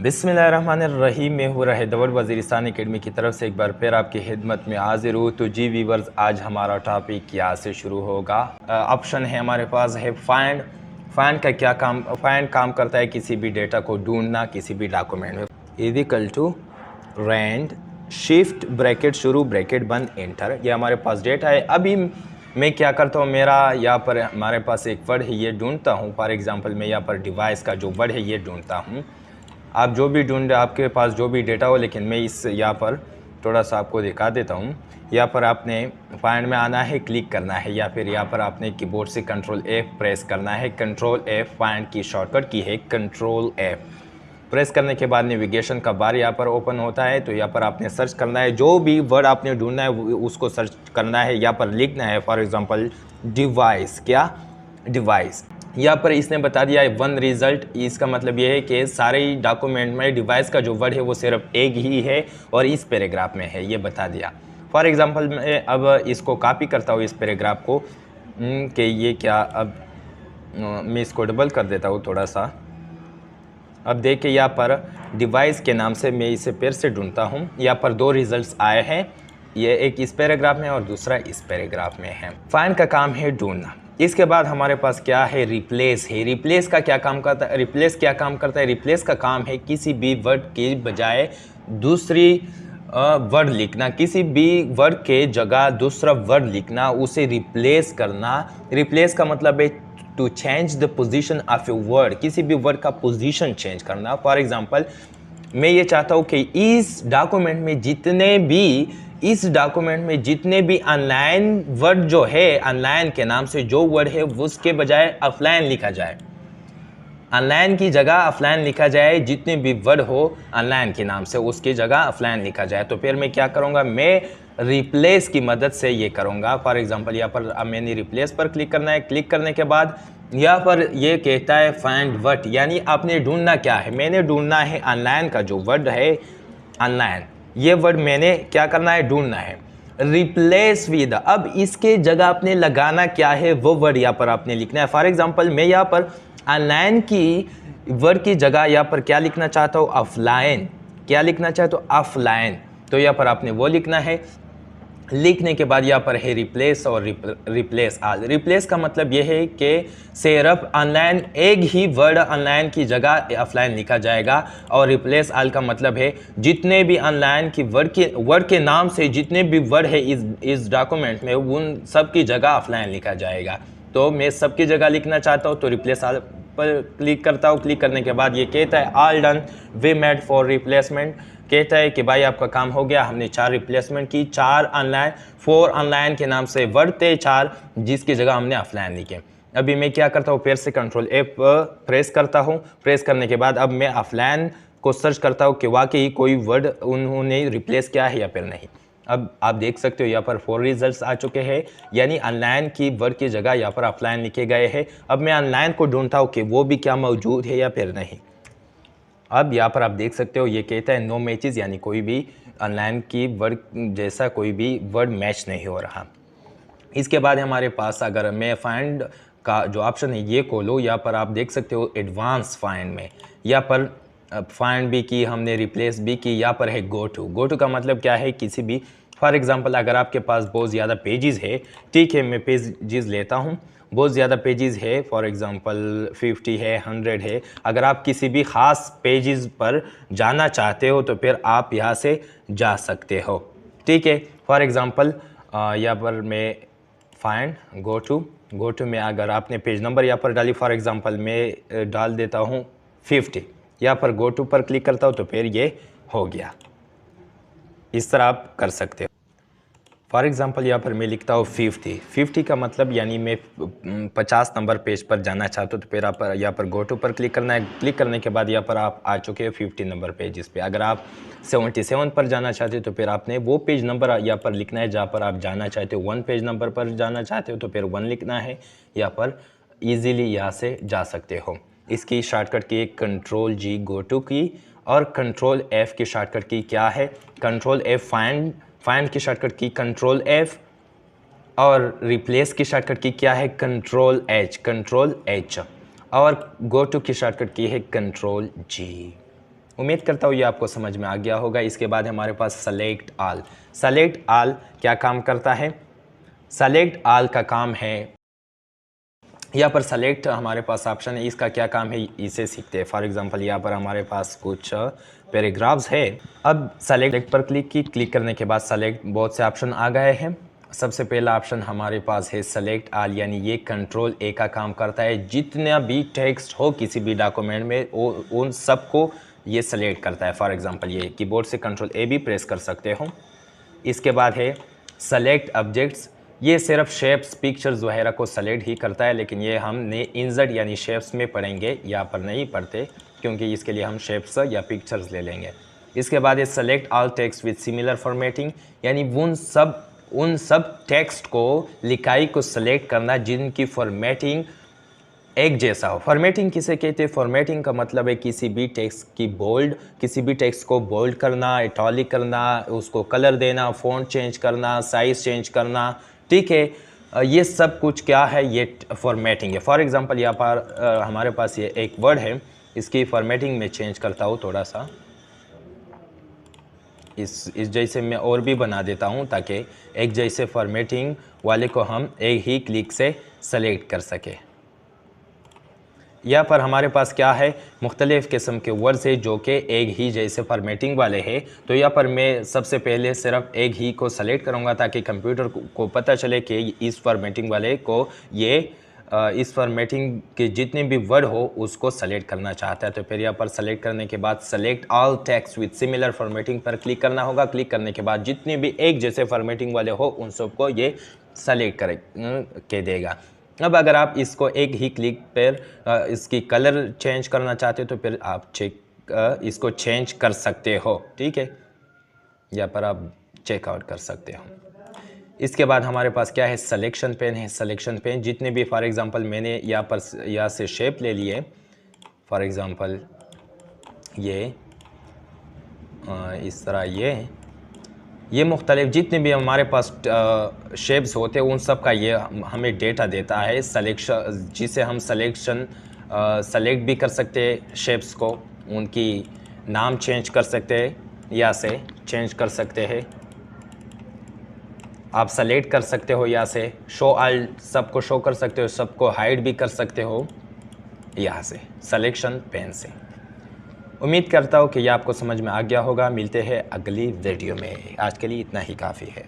बिस्मिल्लाहिर्रहमानिर्रहीम। मैं हूँ राहिदवर वज़ीरिस्तान एकेडमी की तरफ से एक बार फिर आपकी खिदमत में हाजिर हूँ। तो जी वीवर्स, आज हमारा टॉपिक यहाँ से शुरू होगा। ऑप्शन है हमारे पास है फाइंड। फाइंड का क्या काम? फाइंड काम करता है किसी भी डेटा को ढूंढना किसी भी डॉक्यूमेंट में। Equal to rand shift bracket शुरू ब्रैकेट बंद एंटर। ये हमारे पास डेटा है। अभी मैं क्या करता हूँ, मेरा यहाँ पर हमारे पास एक वर्ड है, ये ढूंढता हूँ। फॉर एग्जांपल मैं यहाँ पर डिवाइस का जो वर्ड है ये ढूंढता हूँ। आप जो भी ढूंढे, आपके पास जो भी डेटा हो, लेकिन मैं इस यहाँ पर थोड़ा सा आपको दिखा देता हूँ। यहाँ पर आपने फाइंड में आना है, क्लिक करना है, या फिर यहाँ पर आपने कीबोर्ड से कंट्रोल F प्रेस करना है। कंट्रोल F फाइंड की शॉर्टकट की है। कंट्रोल F प्रेस करने के बाद नेविगेशन का बार यहाँ पर ओपन होता है। तो यहाँ पर आपने सर्च करना है, जो भी वर्ड आपने ढूंढना है उसको सर्च करना है, यहाँ पर लिखना है। फॉर एग्जांपल डिवाइस, क्या डिवाइस। यहाँ पर इसने बता दिया है वन रिजल्ट। इसका मतलब ये है कि सारे डॉक्यूमेंट में डिवाइस का जो वर्ड है वो सिर्फ एक ही है और इस पैराग्राफ में है, ये बता दिया। फॉर एग्जांपल मैं अब इसको कॉपी करता हूँ इस पैराग्राफ को कि ये क्या, अब मैं इसको डबल कर देता हूँ थोड़ा सा। अब देखिए यहाँ पर डिवाइस के नाम से मैं इसे फिर से ढूंढता हूँ। यहाँ पर दो रिजल्ट्स आए हैं, ये एक इस पैराग्राफ में और दूसरा इस पैराग्राफ में है। फाइंड का काम है ढूंढना। इसके बाद हमारे पास क्या है, रिप्लेस है। रिप्लेस का क्या काम करता है? रिप्लेस क्या काम करता है? रिप्लेस का काम है किसी भी वर्ड के बजाय दूसरी वर्ड लिखना, किसी भी वर्ड के जगह दूसरा वर्ड लिखना, उसे रिप्लेस करना। रिप्लेस का मतलब है to change the position of a word, किसी भी वर्ड का पोजीशन चेंज करना। फॉर एग्जांपल मैं ये चाहता हूँ कि इस डॉक्यूमेंट में जितने भी ऑनलाइन वर्ड जो है, ऑनलाइन के नाम से जो वर्ड है उसके बजाय ऑफलाइन लिखा जाए, ऑनलाइन की जगह ऑफलाइन लिखा जाए। जितने भी वर्ड हो ऑनलाइन के नाम से उसकी जगह ऑफलाइन लिखा जाए। तो फिर मैं क्या करूँगा, मैं रिप्लेस की मदद से ये करूँगा। फॉर एग्जांपल यहाँ पर अब मैंने रिप्लेस पर क्लिक करना है। क्लिक करने के बाद यहाँ पर ये कहता है फाइंड व्हाट, यानी आपने ढूंढना क्या है? मैंने ढूंढना है ऑनलाइन का जो वर्ड है, ऑनलाइन, ये वर्ड मैंने क्या करना है, ढूंढना है। रिप्लेस विद, अब इसके जगह आपने लगाना क्या है, वो वर्ड यहाँ पर आपने लिखना है। फॉर एग्जांपल मैं यहाँ पर ऑनलाइन की वर्ड की जगह यहाँ पर क्या लिखना चाहता हूँ, ऑफलाइन। क्या लिखना चाहता हूँ, ऑफलाइन। तो यहाँ पर आपने वो लिखना है। लिखने के बाद यहाँ पर है रिप्लेस और रिप्लेस ऑल। रिप्लेस का मतलब यह है कि सिर्फ ऑनलाइन, एक ही वर्ड ऑनलाइन की जगह ऑफलाइन लिखा जाएगा। और रिप्लेस ऑल का मतलब है जितने भी ऑनलाइन की वर्ड के नाम से जितने भी वर्ड है इस डॉक्यूमेंट में, उन सब की जगह ऑफलाइन लिखा जाएगा। तो मैं सबकी जगह लिखना चाहता हूँ तो रिप्लेस ऑल पर क्लिक करता हूँ। क्लिक करने के बाद ये कहता है all done, we made for replacement. कहता है कि भाई आपका काम हो गया, हमने 4 रिप्लेसमेंट की, 4 ऑनलाइन, 4 ऑनलाइन के नाम से वर्ड थे 4, जिसकी जगह हमने ऑफलाइन लिखे। अभी मैं क्या करता हूँ, फिर से कंट्रोल F प्रेस करता हूँ। प्रेस करने के बाद अब मैं ऑफलाइन को सर्च करता हूँ कि वाकई कोई वर्ड उन्होंने रिप्लेस किया है या फिर नहीं। अब आप देख सकते हो यहाँ पर 4 रिजल्ट्स आ चुके हैं, यानी ऑनलाइन की वर्ड की जगह यहाँ पर ऑफलाइन लिखे गए हैं। अब मैं ऑनलाइन को ढूंढता हूँ कि वो भी क्या मौजूद है या फिर नहीं। अब यहाँ पर आप देख सकते हो ये कहता है नो मैचेस, यानी कोई भी ऑनलाइन की वर्ड जैसा कोई भी वर्ड मैच नहीं हो रहा। इसके बाद हमारे पास अगर मैं फाइंड का जो ऑप्शन है ये खोलो, यहाँ पर आप देख सकते हो एडवांस फाइंड में यहाँ पर फाइंड भी की हमने, रिप्लेस भी की। यहाँ पर है गो टू। गो टू का मतलब क्या है, किसी भी, फॉर एग्जांपल अगर आपके पास बहुत ज़्यादा पेजेस है, ठीक है मैं पेजेस लेता हूँ, बहुत ज़्यादा पेजेस है, फॉर एग्जांपल 50 है, 100 है। अगर आप किसी भी ख़ास पेजेस पर जाना चाहते हो तो फिर आप यहाँ से जा सकते हो, ठीक है। फॉर एग्जांपल यहाँ पर मैं फाइंड गो टू में अगर आपने पेज नंबर यहाँ पर डाली, फॉर एग्जांपल मैं डाल देता हूँ 50, यहाँ पर गो टू पर क्लिक करता हूँ तो फिर ये हो गया। इस तरह आप कर सकते हो। फॉर एग्जांपल यहाँ पर मैं लिखता हूँ 50 का मतलब यानी मैं 50 नंबर पेज पर जाना चाहता हूँ तो फिर आप यहाँ पर गो टू पर क्लिक करना है। क्लिक करने के बाद यहाँ पर आप आ चुके हैं 50 नंबर पेजेस पे। अगर आप 77 पर जाना चाहते हो तो फिर आपने वो पेज नंबर यहाँ पर लिखना है जहाँ पर आप जाना चाहते हो। 1 पेज नंबर पर जाना चाहते हो तो फिर 1 लिखना है। यहाँ पर ईजीली यहाँ से जा सकते हो। इसकी शॉर्टकट की कंट्रोल G गो टू की और कंट्रोल F की शॉर्टकट की क्या है, कंट्रोल F फाइंड की शॉर्टकट की कंट्रोल F, और रिप्लेस की शॉर्टकट की क्या है, कंट्रोल H, और गो टू की शॉर्टकट की है कंट्रोल G। उम्मीद करता हूँ ये आपको समझ में आ गया होगा। इसके बाद हमारे पास सेलेक्ट ऑल। सेलेक्ट ऑल क्या काम करता है? सेलेक्ट ऑल का काम है, यहाँ पर सेलेक्ट हमारे पास ऑप्शन है, इसका क्या काम है इसे सीखते हैं। फॉर एग्जांपल यहाँ पर हमारे पास कुछ पैराग्राफ्स है। अब सेलेक्ट पर क्लिक करने के बाद सेलेक्ट बहुत से ऑप्शन आ गए हैं। सबसे पहला ऑप्शन हमारे पास है सेलेक्ट ऑल, यानी ये कंट्रोल ए का काम करता है। जितना भी टेक्स्ट हो किसी भी डॉक्यूमेंट में उन सबको ये सेलेक्ट करता है। फॉर एग्जांपल ये कीबोर्ड से कंट्रोल ए भी प्रेस कर सकते हो। इसके बाद है सेलेक्ट ऑब्जेक्ट्स, ये सिर्फ शेप्स पिक्चर्स वगैरह को सेलेक्ट ही करता है, लेकिन ये हमने इंसर्ट यानी शेप्स में पढ़ेंगे, यहाँ पर नहीं पढ़ते क्योंकि इसके लिए हम शेप्स या पिक्चर्स ले लेंगे। इसके बाद ये select all text with similar formatting, यानी उन सब टेक्स्ट को लिखाई को सेलेक्ट करना जिनकी फॉर्मेटिंग एक जैसा हो। फॉर्मेटिंग किसे कहते हैं? फॉर्मेटिंग का मतलब है किसी भी टेक्स्ट को बोल्ड करना, इटैलिक करना, उसको कलर देना, फ़ॉन्ट चेंज करना, साइज़ चेंज करना, ठीक है। ये सब कुछ क्या है? ये फॉर्मेटिंग है। फॉर एग्जांपल यहाँ पर हमारे पास ये एक वर्ड है, इसकी फॉर्मेटिंग में चेंज करता हूँ थोड़ा सा, इस जैसे मैं और भी बना देता हूँ ताकि एक जैसे फॉर्मेटिंग वाले को हम एक ही क्लिक से सेलेक्ट कर सके। यहाँ पर हमारे पास क्या है? मुख्तलिफ़ किस्म के वर्ड्स है जो कि एक ही जैसे फॉर्मेटिंग वाले हैं। तो यहाँ पर मैं सबसे पहले सिर्फ एक ही को सेलेक्ट करूँगा ताकि कंप्यूटर को पता चले कि इस फॉर्मेटिंग वाले को इस फॉर्मेटिंग के जितने भी वर्ड हो उसको सेलेक्ट करना चाहता है। तो फिर यहाँ पर सेलेक्ट करने के बाद select all text with similar formatting पर क्लिक करना होगा। क्लिक करने के बाद जितने भी एक जैसे फॉर्मेटिंग वाले हो उन सबको ये सेलेक्ट के देगा। अब अगर आप इसको एक ही क्लिक पर इसकी कलर चेंज करना चाहते हो तो फिर आप इसको चेंज कर सकते हो, ठीक है। यहाँ पर आप चेकआउट कर सकते हो। इसके बाद हमारे पास क्या है? सिलेक्शन पेन है। सिलेक्शन पेन जितने भी, फॉर एग्जांपल मैंने यहाँ से शेप ले लिए। फॉर एग्जांपल ये इस तरह ये मुख्तलिफ जितने भी हमारे पास शेप्स होते हैं उन सब का ये हमें डेटा देता है सलेक्शन, जिसे हम सेलेक्ट भी कर सकते हैं। शेप्स को उनकी नाम चेंज कर सकते हैं, या से चेंज कर सकते हैं। आप सेलेक्ट कर सकते हो, या से शो ऑल सबको शो कर सकते हो, सबको हाइड भी कर सकते हो यहाँ से सिलेक्शन पेन से। उम्मीद करता हूँ कि यह आपको समझ में आ गया होगा। मिलते हैं अगली वीडियो में। आज के लिए इतना ही काफ़ी है।